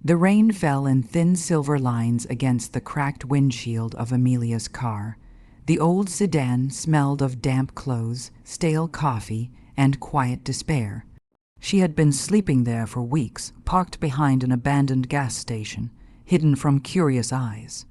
The rain fell in thin silver lines against the cracked windshield of Amelia's car. The old sedan smelled of damp clothes, stale coffee, and quiet despair. She had been sleeping there for weeks, parked behind an abandoned gas station, hidden from curious eyes.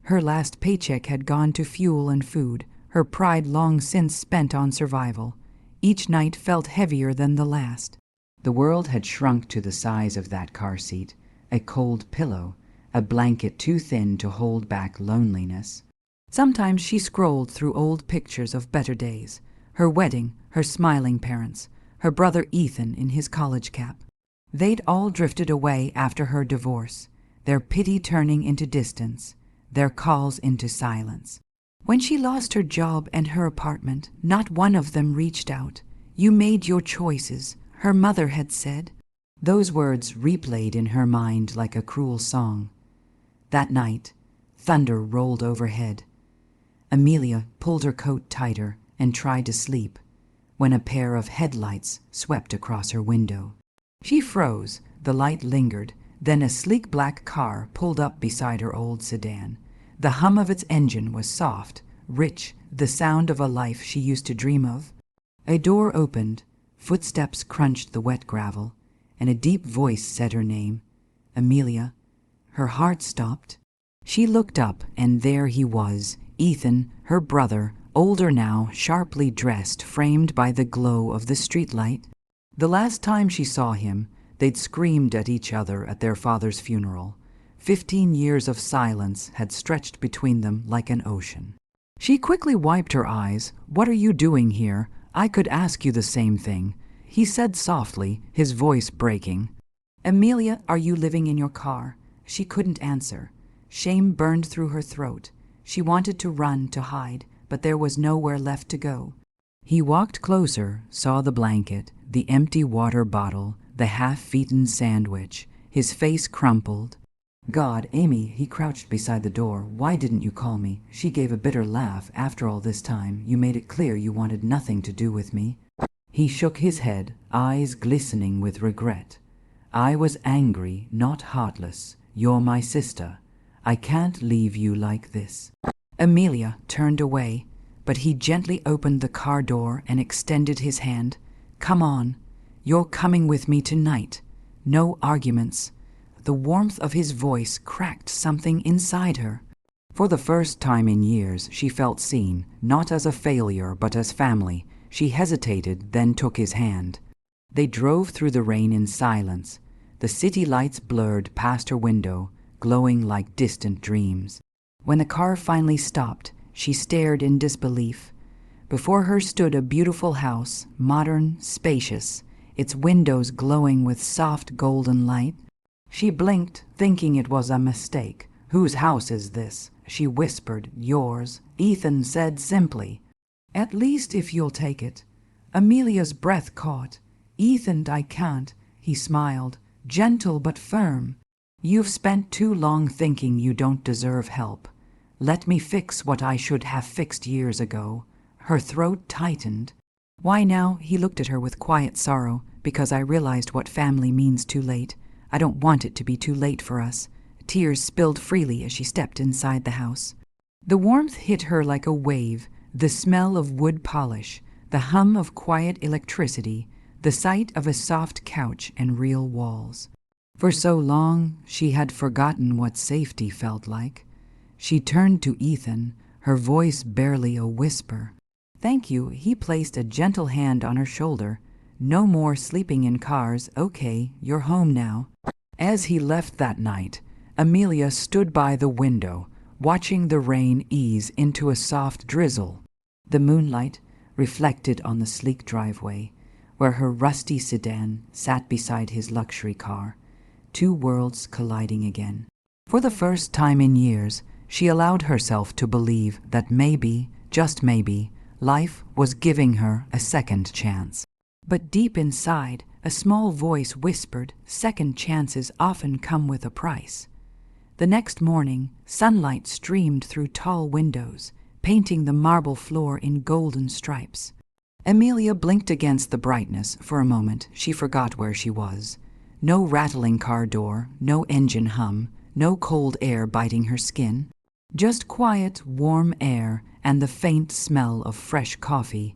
Her last paycheck had gone to fuel and food, her pride long since spent on survival. Each night felt heavier than the last. The world had shrunk to the size of that car seat, a cold pillow, a blanket too thin to hold back loneliness. Sometimes she scrolled through old pictures of better days, her wedding, her smiling parents, her brother Ethan in his college cap. They'd all drifted away after her divorce, their pity turning into distance, their calls into silence. When she lost her job and her apartment, not one of them reached out. "You made your choices," her mother had said. Those words replayed in her mind like a cruel song. That night, thunder rolled overhead. Amelia pulled her coat tighter and tried to sleep when a pair of headlights swept across her window. She froze, the light lingered, then a sleek black car pulled up beside her old sedan. The hum of its engine was soft, rich, the sound of a life she used to dream of. A door opened, footsteps crunched the wet gravel, and a deep voice said her name, Amelia. Her heart stopped. She looked up, and there he was, Ethan, her brother, older now, sharply dressed, framed by the glow of the streetlight. The last time she saw him, they'd screamed at each other at their father's funeral. 15 years of silence had stretched between them like an ocean. She quickly wiped her eyes. "What are you doing here? I could ask you the same thing," he said softly, his voice breaking. "Amelia, are you living in your car?" She couldn't answer. Shame burned through her throat. She wanted to run, to hide, but there was nowhere left to go. He walked closer, saw the blanket, the empty water bottle, the half-eaten sandwich, his face crumpled. "God, Amy," he crouched beside the door. "Why didn't you call me?" She gave a bitter laugh. "After all this time, you made it clear you wanted nothing to do with me." He shook his head, eyes glistening with regret. "I was angry, not heartless. You're my sister. I can't leave you like this." Amelia turned away, but he gently opened the car door and extended his hand. "Come on. You're coming with me tonight. No arguments." The warmth of his voice cracked something inside her. For the first time in years, she felt seen, not as a failure, but as family. She hesitated, then took his hand. They drove through the rain in silence. The city lights blurred past her window, glowing like distant dreams. When the car finally stopped, she stared in disbelief. Before her stood a beautiful house, modern, spacious, its windows glowing with soft golden light. She blinked, thinking it was a mistake. "Whose house is this?" she whispered. "Yours," Ethan said simply. "At least if you'll take it." Amelia's breath caught. "Ethan, I can't," he smiled, gentle but firm. "You've spent too long thinking you don't deserve help. Let me fix what I should have fixed years ago." Her throat tightened. "Why now?" He looked at her with quiet sorrow. "Because I realized what family means too late. I don't want it to be too late for us." Tears spilled freely as she stepped inside the house. The warmth hit her like a wave, the smell of wood polish, the hum of quiet electricity, the sight of a soft couch and real walls. For so long, she had forgotten what safety felt like. She turned to Ethan, her voice barely a whisper. "Thank you." He placed a gentle hand on her shoulder. "No more sleeping in cars. Okay, you're home now." As he left that night, Amelia stood by the window, watching the rain ease into a soft drizzle. The moonlight reflected on the sleek driveway, where her rusty sedan sat beside his luxury car, two worlds colliding again. For the first time in years, she allowed herself to believe that maybe, just maybe, life was giving her a second chance. But deep inside, a small voice whispered, second chances often come with a price. The next morning, sunlight streamed through tall windows, painting the marble floor in golden stripes. Amelia blinked against the brightness. For a moment, she forgot where she was. No rattling car door, no engine hum, no cold air biting her skin. Just quiet, warm air and the faint smell of fresh coffee.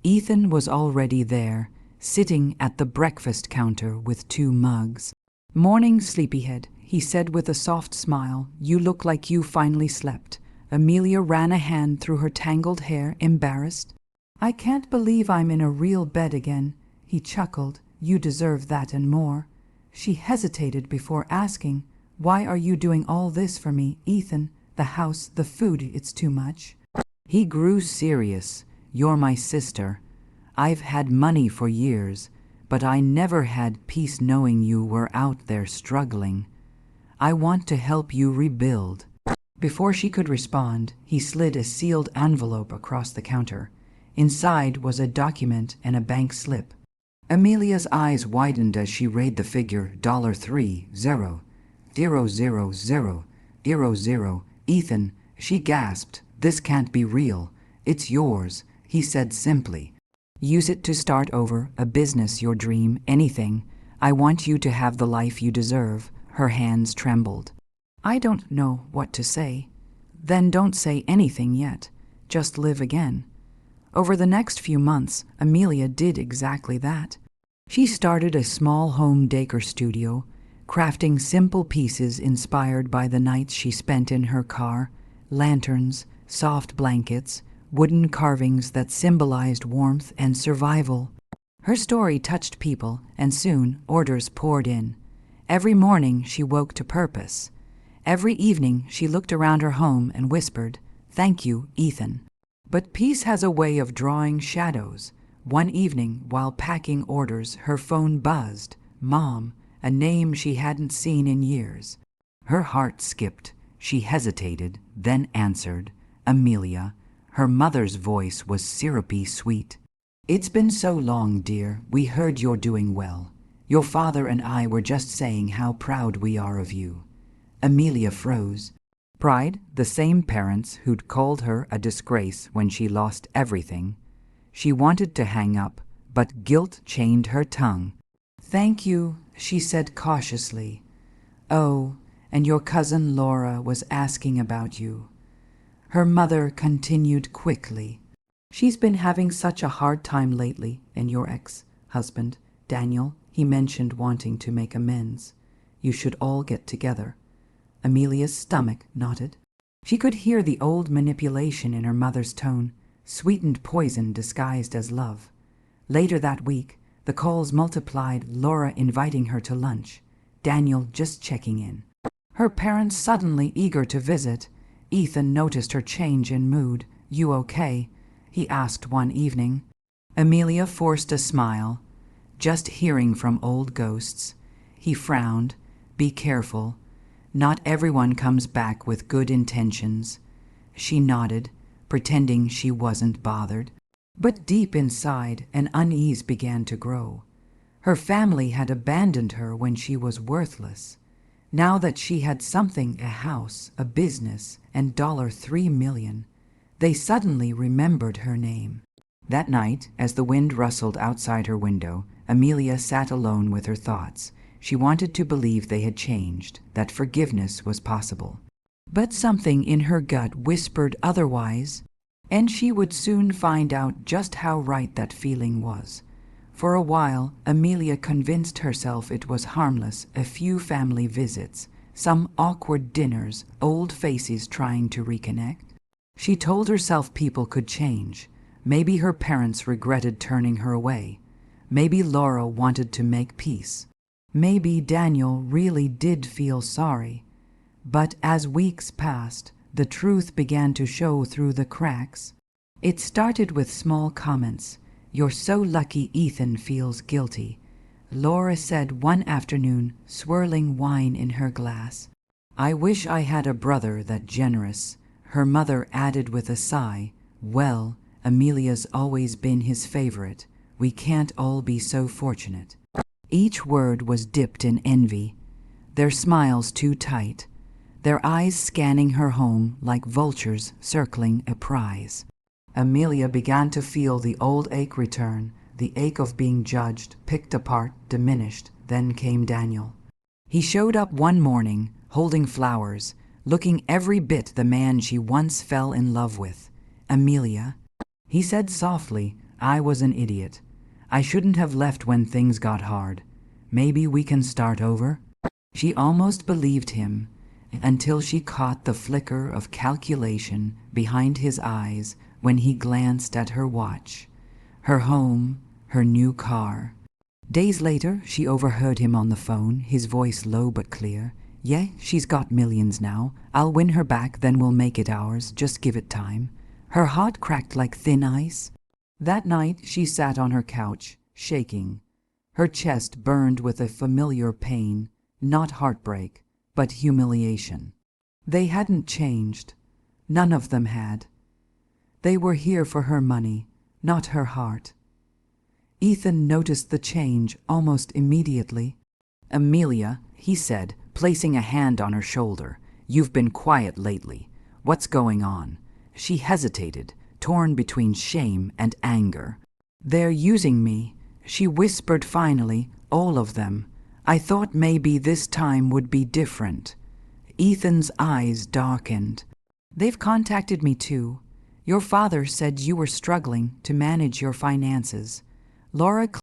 Ethan was already there, sitting at the breakfast counter with 2 mugs. "Morning, sleepyhead," he said with a soft smile. "You look like you finally slept." Amelia ran a hand through her tangled hair, embarrassed. "I can't believe I'm in a real bed again," he chuckled. "You deserve that and more." She hesitated before asking, "Why are you doing all this for me, Ethan? The house, the food, it's too much." He grew serious. "You're my sister. I've had money for years, but I never had peace knowing you were out there struggling. I want to help you rebuild." Before she could respond, he slid a sealed envelope across the counter. Inside was a document and a bank slip. Amelia's eyes widened as she read the figure $3,000,000. "Ethan," she gasped, "this can't be real. It's yours," he said simply. "Use it to start over, a business, your dream, anything. I want you to have the life you deserve." Her hands trembled. "I don't know what to say." "Then don't say anything yet. Just live again." Over the next few months, Amelia did exactly that. She started a small home decor studio, crafting simple pieces inspired by the nights she spent in her car: lanterns, soft blankets, wooden carvings that symbolized warmth and survival. Her story touched people, and soon orders poured in. Every morning she woke to purpose. Every evening she looked around her home and whispered, "Thank you, Ethan." But peace has a way of drawing shadows. One evening, while packing orders, her phone buzzed. Mom, a name she hadn't seen in years. Her heart skipped. She hesitated, then answered, "Amelia." Her mother's voice was syrupy sweet. "It's been so long, dear. We heard you're doing well. Your father and I were just saying how proud we are of you." Amelia froze. Pride, the same parents who'd called her a disgrace when she lost everything. She wanted to hang up, but guilt chained her tongue. "Thank you," she said cautiously. "Oh, and your cousin Laura was asking about you." Her mother continued quickly. "She's been having such a hard time lately, and your ex-husband, Daniel, he mentioned wanting to make amends. You should all get together." Amelia's stomach knotted. She could hear the old manipulation in her mother's tone, sweetened poison disguised as love. Later that week, the calls multiplied, Laura inviting her to lunch, Daniel just checking in. Her parents suddenly eager to visit. Ethan noticed her change in mood. "You okay?" he asked one evening. Amelia forced a smile. "Just hearing from old ghosts." He frowned. "Be careful. Not everyone comes back with good intentions." She nodded, pretending she wasn't bothered. But deep inside, an unease began to grow. Her family had abandoned her when she was worthless. Now that she had something, a house, a business, and $3 million, they suddenly remembered her name. That night, as the wind rustled outside her window, Amelia sat alone with her thoughts. She wanted to believe they had changed, that forgiveness was possible. But something in her gut whispered otherwise, and she would soon find out just how right that feeling was. For a while, Amelia convinced herself it was harmless: a few family visits, some awkward dinners, old faces trying to reconnect. She told herself people could change. Maybe her parents regretted turning her away. Maybe Laura wanted to make peace. Maybe Daniel really did feel sorry. But as weeks passed, the truth began to show through the cracks. It started with small comments. "You're so lucky Ethan feels guilty," Laura said one afternoon, swirling wine in her glass. "I wish I had a brother that generous," her mother added with a sigh. "Well, Amelia's always been his favorite. We can't all be so fortunate." Each word was dipped in envy, their smiles too tight, their eyes scanning her home like vultures circling a prize. Amelia began to feel the old ache return, The ache of being judged, picked apart, diminished. Then came Daniel. He showed up one morning, holding flowers, looking every bit the man she once fell in love with. Amelia. He said softly, I was an idiot. I shouldn't have left when things got hard. Maybe we can start over? She almost believed him, until she caught the flicker of calculation behind his eyes when he glanced at her watch. Her home, her new car. Days later, she overheard him on the phone, his voice low but clear. Yeah, she's got millions now. I'll win her back, then we'll make it ours. Just give it time. Her heart cracked like thin ice. That night, she sat on her couch, shaking. Her chest burned with a familiar pain, not heartbreak, but humiliation. They hadn't changed. None of them had. They were here for her money, not her heart. Ethan noticed the change almost immediately. Amelia, he said, placing a hand on her shoulder, you've been quiet lately. What's going on? She hesitated, torn between shame and anger. They're using me, she whispered finally, all of them. I thought maybe this time would be different. Ethan's eyes darkened. They've contacted me too. Your father said you were struggling to manage your finances. Laura